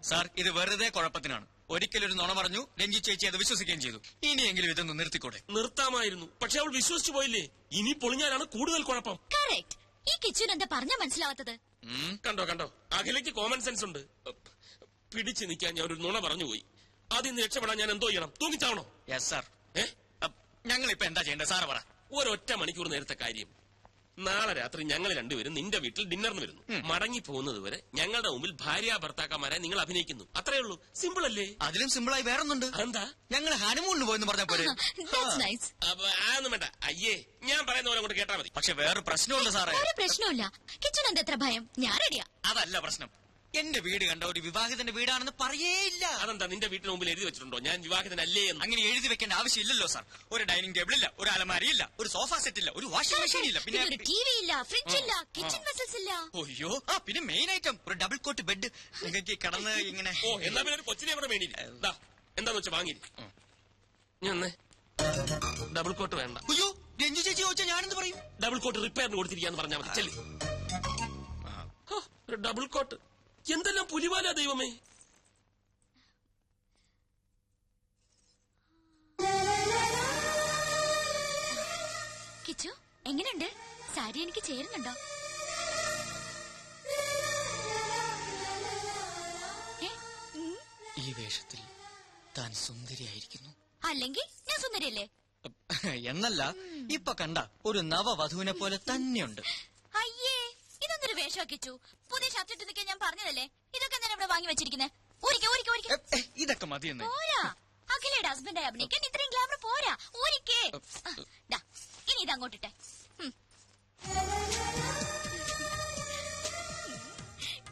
Sir ഇത് വെറുതെ കുഴപ്പത്തിനാണ്. ഒരിക്കലൊരു നുണ പറഞ്ഞു, രഞ്ജി ചേച്ചി അത് വിശ്വസിക്കുകയും ചെയ്തു. ഇനിയെങ്കിലും ഇതൊന്ന് നിർത്തിക്കൂടെ? നിർത്താമായിരുന്നു, പക്ഷെ അവൾ വിശ്വസിച്ചു പോയില്ലേ. ഇനി പൊളിഞ്ഞാലാണ് കൂടുതൽ കുഴപ്പം. ഈ കിച്ചുൻ എന്താ പറഞ്ഞാ മനസ്സിലാവാത്തത്? കണ്ടോ കണ്ടോ, അഖിലേക്ക് കോമൺ സെൻസ് ഉണ്ട്. പിടിച്ചു നിൽക്കാൻ ഞാൻ ഒരു നുണ പറഞ്ഞുപോയി. അതിൽ രക്ഷപ്പെടാൻ ഞാൻ എന്തോ ചെയ്യണം? തൂങ്ങിച്ചാവണോ? Yes sir. ഞങ്ങളിപ്പോ എന്താ ചെയ്യേണ്ടത് സാറ് പറ. ഒരൊറ്റ മണിക്കൂർ നേരത്തെ കാര്യം. നാളെ രാത്രി ഞങ്ങൾ രണ്ടുപേരും നിന്റെ വീട്ടിൽ ഡിന്നറിന് വരുന്നു. മടങ്ങി പോകുന്നത് വരെ ഞങ്ങളുടെ മുമ്പിൽ ഭാര്യ ഭർത്താക്കന്മാരെ നിങ്ങൾ അഭിനയിക്കുന്നു. അത്രേ ഉള്ളൂ. സിമ്പിൾ അല്ലേ? അതിലും സിമ്പിളായി വേറൊന്നുണ്ട്. എന്താ? ഞങ്ങൾ ഹണിമൂണിന് പോയെന്ന് പറഞ്ഞ പോലെ. അതൊന്നും വേണ്ട. അയ്യേ, ഞാൻ പറയുന്ന പോലെ കൊണ്ട് കേട്ടാ മതി. പക്ഷെ വേറെ പ്രശ്നമുണ്ട് സാറേ. ഒരു പ്രശ്നമില്ല. കിച്ചൻ എന്താ എത്ര ഭയം? ഞാൻ റെഡിയാ. അതല്ല പ്രശ്നം. എന്റെ വീട് കണ്ട ഒരു വിവാഹിതന്റെ വീടാണെന്ന് പറയേയില്ല. അതെന്താ നിന്റെ വീട്ടിന് മുമ്പിൽ എഴുതി വെച്ചിട്ടുണ്ടോ ഞാൻ വിവാഹിതനല്ലേ എന്ന്? അങ്ങനെ എഴുതി വെക്കേണ്ട ആവശ്യമില്ലല്ലോ സാർ. ഒരു ഡൈനിങ് ടേബിൾ ഇല്ല, ഒരു അലമാരി ഇല്ല, ഒരു സോഫ സെറ്റ് ഇല്ല, ഒരു വാഷിംഗ് മെഷീൻ ഇല്ല, പിന്നെ ഒരു ടിവി ഇല്ല, ഫ്രിഡ്ജ് ഇല്ല, കിച്ചൺ വെസൽസ് ഇല്ല. അയ്യോ, പിന്നെ മെയിൻ ഐറ്റം ഒരു ഡബിൾ കോട്ട് ബെഡ്. നിങ്ങൾക്ക് കിടന്ന് ഇങ്ങനെ. ഓ, എന്നാ പിന്നെ ഒരു കൊച്ചിനെ അവിടെ വേണ്ടിയില്ല. എന്താന്ന് വെച്ചാ വാങ്ങി. ഞാൻ ഡബിൾ കോട്ട് വേണ്ട. അയ്യോ, രഞ്ജു ചേച്ചി ചോദിച്ചാൽ ഞാനെന്ത് പറയും? ഡബിൾ കോട്ട് റിപ്പയറിന് കൊടുത്തിരിക്കാന്ന് പറഞ്ഞാൽ മതി. ചെല്ലി. ഒരു ഡബിൾ കോട്ട് എന്തെല്ലാം പുലിവാല ദൈവമേ. കിച്ചു എങ്ങനെയുണ്ട്? സാരി എനിക്ക് ചേരുന്നുണ്ടോ? ഈ വേഷത്തിൽ താൻ സുന്ദരിയായിരിക്കുന്നു. അല്ലെങ്കിൽ ഞാൻ സുന്ദരിയല്ലേ? എന്നല്ല, ഇപ്പൊ കണ്ട ഒരു നവവധുവിനെ പോലെ തന്നെയുണ്ട്. അയ്യേ, ഇതൊന്നൊരു വേഷം കിച്ചു. പുതിയ ഷർട്ട് ഇട്ട് നിൽക്കാൻ ഞാൻ പറഞ്ഞതല്ലേ. ഇതൊക്കെ ഞാൻ ഇവിടെ വാങ്ങി വെച്ചിരിക്കുന്നത്. ഇതൊക്കെ മതിയെന്ന്. പോരാ, അഖിലയുടെ ഹസ്ബൻഡായി അഭിനയിക്കാൻ ഇത്രയും ഗ്ലാമർ പോരാ. ഊരിക്കേ. ഇനി ഇതങ്ങോട്ടിട്ടെ.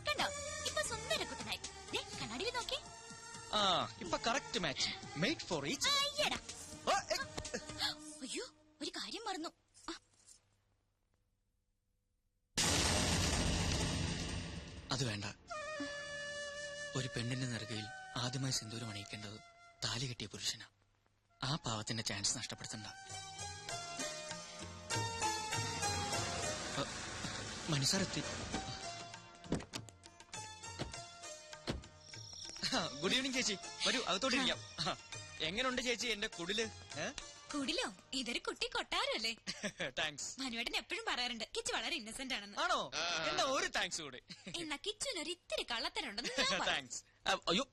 കണ്ടോ, ഇപ്പൊ സുന്ദര കുട്ടനായി. കണ്ണാടിയിൽ നോക്കി. ഇപ്പൊ correct match. Made for each. അയ്യോ, ഒരു കാര്യം മറന്നു. അത് വേണ്ട. ഒരു പെണ്ണിന്റെ നെറുകയിൽ ആദ്യമായി സിന്ദൂരം അണിയിക്കേണ്ടത് താലി കെട്ടിയ പുരുഷനാ. ആ പാവത്തിന്റെ ചാൻസ് നഷ്ടപ്പെടുത്തണ്ട. മനസ്സാരെത്തി. ഗുഡ് ഈവനിങ് ചേച്ചി, വരൂ അകത്തോട്ടിരിക്കാം. എങ്ങനെയുണ്ട് ചേച്ചി എന്റെ കുടില്? കുടിലോ? ഇതൊരു കുട്ടി കൊട്ടാരല്ലേ. താങ്ക്സ്. മനുവേട്ടൻ എപ്പോഴും പറയാറുണ്ട് കിച്ചു വളരെ ഇന്നസെന്റ് ആണെന്ന്. ആണോ? എന്നാ ഒരു താങ്ക്സ് കൂടെ. എന്നാ കിച്ചുനൊരു ഇത്തിരി കള്ളത്തനുണ്ടെന്ന്. താങ്ക്സ്. അയ്യോ,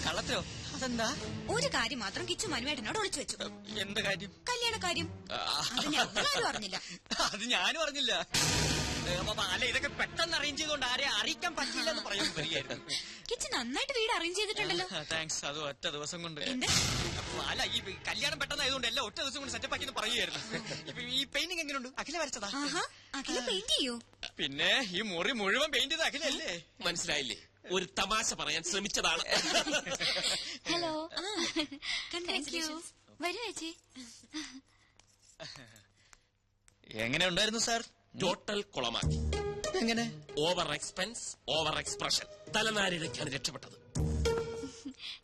കള്ളത്തരോ? അതെന്താ? ഒരു കാര്യം മാത്രം കിച്ചു മനുവേട്ടനോട് ഒളിച്ചു വെച്ചു. എന്ത് കാര്യം? കല്യാണ കാര്യം. അത് ഞങ്ങളാരും അറിഞ്ഞില്ല. അത് ഞാനും അറിഞ്ഞില്ല. അല്ല, ഇതൊക്കെ പെട്ടെന്ന് അറേഞ്ച് ചെയ്തോണ്ട് ആരെ അറിയിക്കാൻ പറ്റില്ല എന്ന് പറയാൻ വരികയായിരുന്നു. കിച്ചു നന്നായിട്ട് വീട് അറേഞ്ച് ചെയ്തിട്ടുണ്ടല്ലോ. താങ്ക്സ്. അത് ഒറ്റ ദിവസം കൊണ്ട്. അല്ല, ഈ കല്യാണം പെട്ടെന്നായതുകൊണ്ട് എല്ലാം ഒറ്റ ദിവസം കൊണ്ട് സെറ്റപ്പ് ആക്കി പറയുകയായിരുന്നു. ഇപ്പൊ ഈ പെയിന്റിംഗ് എങ്ങനെയുണ്ട്? അഖില വരച്ചതാ? അഖില പെയിന്റ് ചെയ്യൂ? പിന്നെ ഈ മുറി മുഴുവൻ പെയിന്റ് ചെയ്ത അഖിലല്ലേ? മനസ്സിലായില്ലേ? ഒരു തമാശ പറയാൻ ശ്രമിച്ചതാണ്. ഹലോ, വരൂ ചേച്ചി. എങ്ങനെ ഉണ്ടായിരുന്നു സാർ? ടോട്ടൽ കുളമാക്കി. എങ്ങനെ? Over expense, over expression. തലനാരിഴയ്ക്കാണ് രക്ഷപ്പെട്ടത്.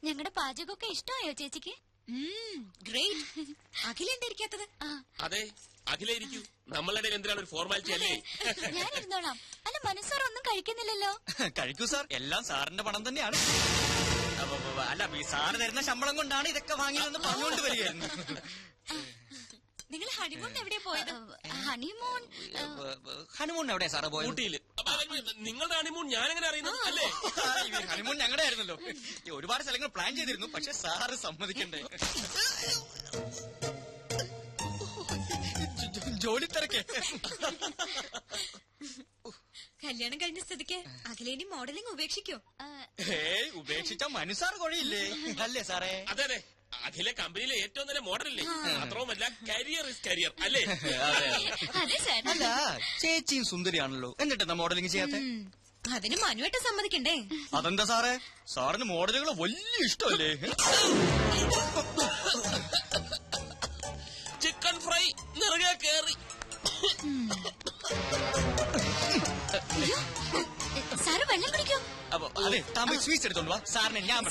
ഞങ്ങളുടെ പാചകമൊക്കെ ഇഷ്ടമായോ ചേച്ചിക്ക്? ഗ്രേറ്റ്. അഖില എന്താ ഇരിക്കാത്തത്? അതെ, അഖില ഇരിക്കൂ. നമ്മളുടെ എന്തിനാണ് ഒരു ഫോർമാലിറ്റി അല്ലേ? ഞാൻ ഇരുന്നോളാം. അല്ല, മനസ്സാർ ഒന്നും കഴിക്കുന്നില്ലല്ലോ. കഴിക്കൂ സാർ, എല്ലാം സാറിന്റെ പണം തന്നെയാണ്. അല്ല, സാറ് തരുന്ന ശമ്പളം കൊണ്ടാണ് ഇതൊക്കെ വാങ്ങിയതെന്ന് പറഞ്ഞുകൊണ്ട് വരികയായിരുന്നു. നിങ്ങൾ ഹണിമൂൺ എവിടെയാ പോയത്? ഹണിമൂൺ എവിടെയാ സാറ് പോയത്? ഊട്ടിയില്. നിങ്ങളുടെ ഹണിമൂൺ ഞാനെങ്ങനെ അറിയുന്നത്? അല്ലേ, ഹണിമൂൺ ഞങ്ങളുടെ ആയിരുന്നല്ലോ. ഒരുപാട് സ്ഥലങ്ങൾ പ്ലാൻ ചെയ്തിരുന്നു, പക്ഷെ സാറ് സമ്മതിക്കണ്ടേ. ജോലി തിരക്കേ. കല്യാണം കഴിഞ്ഞ സ്ഥിതിക്ക് അഖിലേനി മോഡലിംഗ് ഉപേക്ഷിക്കോ? ഉപേക്ഷിച്ച മനുസാർ കൊഴിയില്ലേ? അല്ലേ സാറേ? അതെ അതെ, അഖില കമ്പനിയിലെ ഏറ്റവും നല്ല മോഡലല്ലേ. മാത്രവുമല്ല, കരിയർ ഇസ് കരിയർ അല്ലേ? അല്ല, ചേച്ചിയും സുന്ദരിയാണല്ലോ, എന്നിട്ടെന്താ മോഡലിംഗ് ചെയ്യാത്ത? അതിന് മനുവേട്ട സമ്മതിക്കണ്ടേ? അതെന്താ സാറേ, സാറിന് മോഡലുകൾ വലിയ ഇഷ്ടമല്ലേ? ചിക്കൻ ഫ്രൈ നിറയെ കേറി. സാറ് വെള്ളം കുടിക്കും? അതെ, താൻ പോയി സ്വീറ്റ്സ് എടുത്തോണ്ട് വാ. സാറിന് ഞാൻ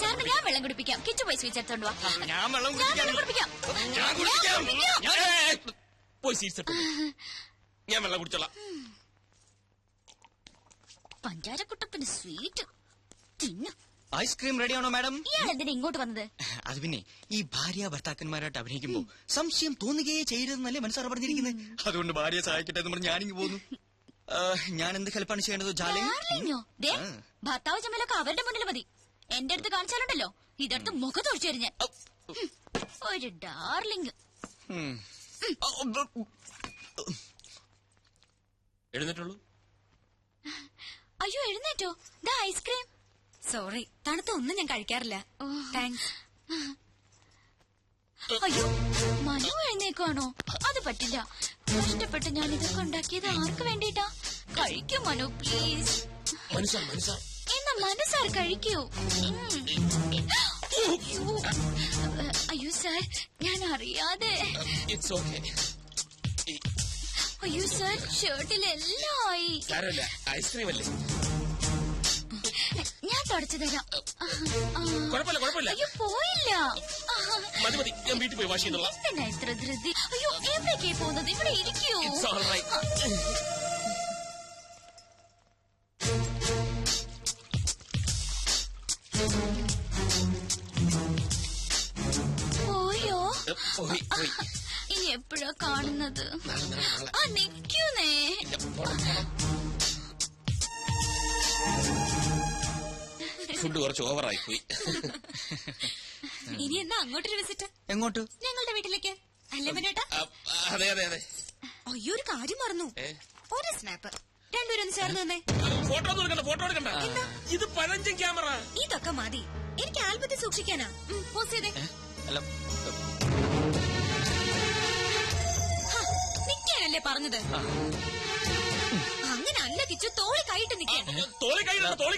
വെള്ളം കുടിപ്പിക്കാം. കിച്ചു പോയി സ്വീറ്റ്സ് എടുത്തോണ്ട് വാ. ഞാൻ വെള്ളം കുടിപ്പിക്കാം. പോയി സ്വീറ്റ്സ് എടുത്തു. ഞാൻ വെള്ളം കുടിച്ചോളാം. പഞ്ചാരക്കുട്ടപ്പന് സ്വീറ്റ് തിന്നു. ഐസ്ക്രീം റെഡിയാണോ മാഡം? ഇയാൾ എന്തിനാ ഇങ്ങോട്ട് വന്നത്? അത് പിന്നെ ഈ ഭാര്യ ഭർത്താക്കന്മാരായിട്ട് അഭിനയിക്കുമ്പോ സംശയം തോന്നുകയേ ചെയ്യരുതെന്നല്ലേ മനസ്സാറ് പറഞ്ഞിരിക്കുന്നത്. അതുകൊണ്ട് ഭാര്യയെ സഹായിക്കട്ടെ എന്ന് പറഞ്ഞ് ഞാനിങ്ങ് പോന്നു. ഞാൻ എന്ത് ഹെൽപ്പാണ് ചെയ്യേണ്ടത്? ഡാർലിങ്ങോ? ദേ, ഭർത്താവ് ചമ്മലൊക്കെ അവരുടെ മുന്നിൽ മതി. എന്റെ അടുത്ത് കാണിച്ചാലുണ്ടല്ലോ ഇതെടുത്ത് മുഖത്തൊഴിച്ചു തരും ഞാൻ. ഒരു ഡാർലിങ്. എഴുന്നേറ്റുള്ളൂ. അയ്യോ എഴുന്നേറ്റോ? ദാ ഐസ്ക്രീം. സോറി, തണുത്ത ഒന്നും ഞാൻ കഴിക്കാറില്ല. താങ്ക്സ്. അയ്യോ മനു എഴുന്നേക്കാണോ? അത് പറ്റില്ല. കഷ്ടപ്പെട്ട് ഞാൻ ഇതൊക്കെ ഉണ്ടാക്കിയത് ആർക്ക് വേണ്ടിട്ടാ? കഴിക്കൂ മനു പ്ലീസ്. എന്നാ മനസ്സാർ കഴിക്കൂ. അയ്യോ സാർ, ഞാൻ അറിയാതെ. അയ്യോ സാർ, ഷർട്ടിലെല്ലാം ആയി. ഐസ്ക്രീം അല്ലേ? ഞാൻ തുടച്ചു തരാം. കുഴപ്പമില്ല. അയ്യോ പോയില്ല. മതി, ഞാൻ വീട്ടിൽ പോയി വാഷ് ചെയ്യുന്നുള്ള. എന്തിനാ ഇത്ര ധൃതി? അയ്യോ എവിടേക്കേ പോകുന്നത്? ഇവിടെ ഇരിക്കൂ. പോയോ? ഇനി എപ്പോഴാ കാണുന്നത്? നിക്കൂന്നേ. ഫുഡ് കുറച്ച് ഓവറായി പോയി. ഇനി എന്നാ അങ്ങോട്ടൊരു വിസിറ്റ്? എങ്ങോട്ട്? ഞങ്ങളുടെ വീട്ടിലേക്ക്. അല്ലേ മനേട്ടാ? അതെ. അയ്യോ, ഒരു കാര്യം മറന്നു. ഒരു സ്നാപ്പ്. രണ്ടുപേരും ഒന്ന് ചേർന്ന് തന്നെ. ഫോട്ടോ എടുക്കണ്ട. ഇത് പഴഞ്ചൻ ക്യാമറ. ഇതൊക്കെ മതി. എനിക്ക് ആൽബത്തിൽ സൂക്ഷിക്കാനാ. പോസ് ചെയ്തേ. നിക്കാനല്ലേ പറഞ്ഞത്? അങ്ങനെ അല്ല കിച്ചു, തോളി കൈയിട്ട് നിൽക്കാൻ. തോളി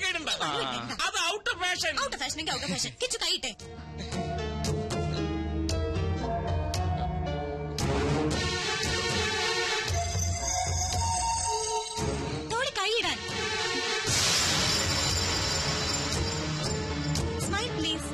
കൈയിടണ്ട. അത് out of fashion. Out of fashion. Kichu കൈയിട്ടെ. തോളി കൈയിടാൻ. Smile please.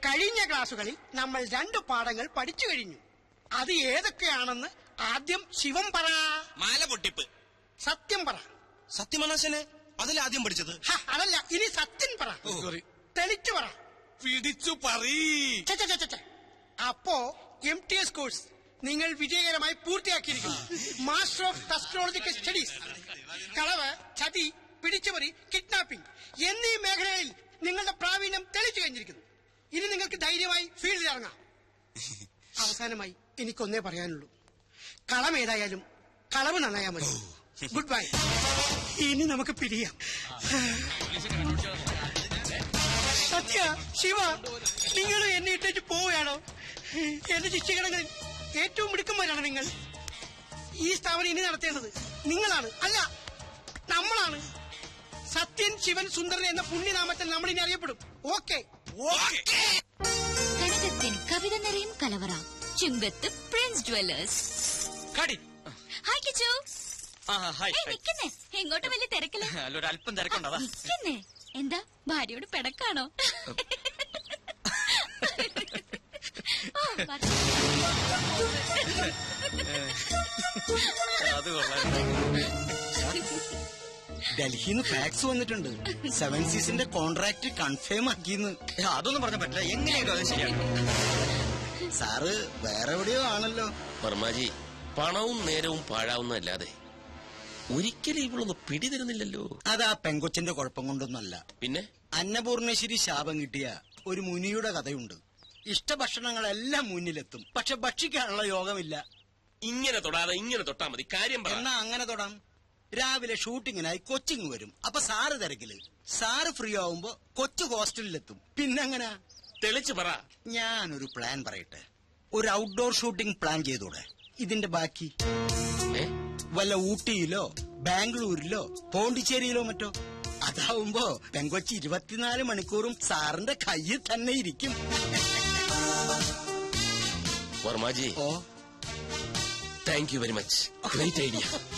കഴിഞ്ഞ ക്ലാസുകളിൽ നമ്മൾ 2 പാഠങ്ങൾ പഠിച്ചു കഴിഞ്ഞു. അത് ഏതൊക്കെയാണെന്ന് ആദ്യം ശിവം പറ. മാല പൊട്ടിപ്പ്. സത്യം പറ. സത്യമനാശനെ അതിലാദ്യം പഠിച്ചത്. അതല്ല, ഇനി സത്യൻ പറ. തെളിച്ചു പറ. പിടിച്ചു പറീ. അപ്പോ MTS കോഴ്സ് നിങ്ങൾ വിജയകരമായി പൂർത്തിയാക്കിയിരിക്കുന്നു. Master of technological studies. കളവ്, ചതി, പിടിച്ചുപറി, കിഡ്നാപ്പിംഗ് എന്നീ മേഖലകളിൽ നിങ്ങളുടെ പ്രാവീണ്യം തെളിച്ചു കഴിഞ്ഞിരിക്കുന്നു. ഇനി നിങ്ങൾക്ക് ധൈര്യമായി ഫീൽഡിൽ ഇറങ്ങാം. അവസാനമായി എനിക്കൊന്നേ പറയാനുള്ളൂ. കളം ഏതായാലും കളവ് നന്നായാൽ മതി. Good bye. ഇനി നമുക്ക് പിരിയാം. സത്യ, ശിവ, നിങ്ങൾ എന്നെ ഇട്ടേച്ച് പോവുകയാണോ? എന്റെ ശിക്ഷകണങ്ങളിൽ ഏറ്റവും മിടുക്കന്മാരാണ് നിങ്ങൾ. ഈ സ്ഥാപനം ഇനി നടത്തേണ്ടത് നിങ്ങളാണ്, അല്ല നമ്മളാണ്. സത്യൻ, ശിവൻ, സുന്ദരൻ എന്ന പുണ്യനാമത്തിൽ നമ്മൾ ഇനി അറിയപ്പെടും. ഓക്കെ. കനകത്തിന് കവിത നിറയും കലവറ. ചുങ്കത്ത് പ്രിൻസ് ജ്വല്ലേഴ്സ്. ഹായ് കിച്ചു. നിക്കുന്നേ, എങ്ങോട്ട് വലിയ തിരക്കില്ല. അല്പം തിരക്കുണ്ടതാ. നിക്കുന്നേ. എന്താ ഭാര്യയോട് പിടക്കാണോ? അത് കൊള്ളാം. ഡൽഹിന്ന് ഫാക്സ് വന്നിട്ടുണ്ട്. 7 സീസിന്റെ കോൺട്രാക്ട് കൺഫേം ആക്കിന്ന്. അതൊന്നും പറഞ്ഞ പറ്റില്ല. എങ്ങനെയാലും അത് ശരിയാണ്. സാറ് വേറെ എവിടെയോ ആണല്ലോ. വർമാജി, പണവും നേരവും പാഴാവുന്നതല്ലാതെ ഒരിക്കലും ഇവളൊന്ന് പിടിതരുന്നില്ലല്ലോ. അതാ പെങ്കൊച്ചിന്റെ കുഴപ്പം കൊണ്ടൊന്നല്ല. പിന്നെ അന്നപൂർണേശ്വരി ശാപം കിട്ടിയ ഒരു മുനിയുടെ കഥയുണ്ട്. ഇഷ്ടഭക്ഷണങ്ങളെല്ലാം മുന്നിലെത്തും, പക്ഷെ ഭക്ഷിക്കാനുള്ള യോഗമില്ല. ഇങ്ങനെ തൊടാതെ ഇങ്ങനെ തൊട്ടാ മതി. കാര്യം പറ. എന്നാ അങ്ങനെ തൊടാം. രാവിലെ ഷൂട്ടിങ്ങിനായി കൊച്ചിങ് വരും. അപ്പൊ സാറ് തിരക്കില്. സാറ് ഫ്രീ ആവുമ്പോ കൊച്ചു ഹോസ്റ്റലിലെത്തും. പിന്നെങ്ങനെ? തെളിച്ചു പറ. ഞാനൊരു പ്ലാൻ പറയട്ടെ. ഒരു ഔട്ട്ഡോർ ഷൂട്ടിംഗ് പ്ലാൻ ചെയ്തൂടെ? ഇതിന്റെ ബാക്കി വല്ല ഊട്ടിയിലോ ബാംഗ്ലൂരിലോ പോണ്ടിച്ചേരിയിലോ മറ്റോ. അതാവുമ്പോ പെങ്കൊച്ചി 24 മണിക്കൂറും സാറിന്റെ കയ്യിൽ തന്നെ ഇരിക്കും. Varmaji, thank you very much. Great idea.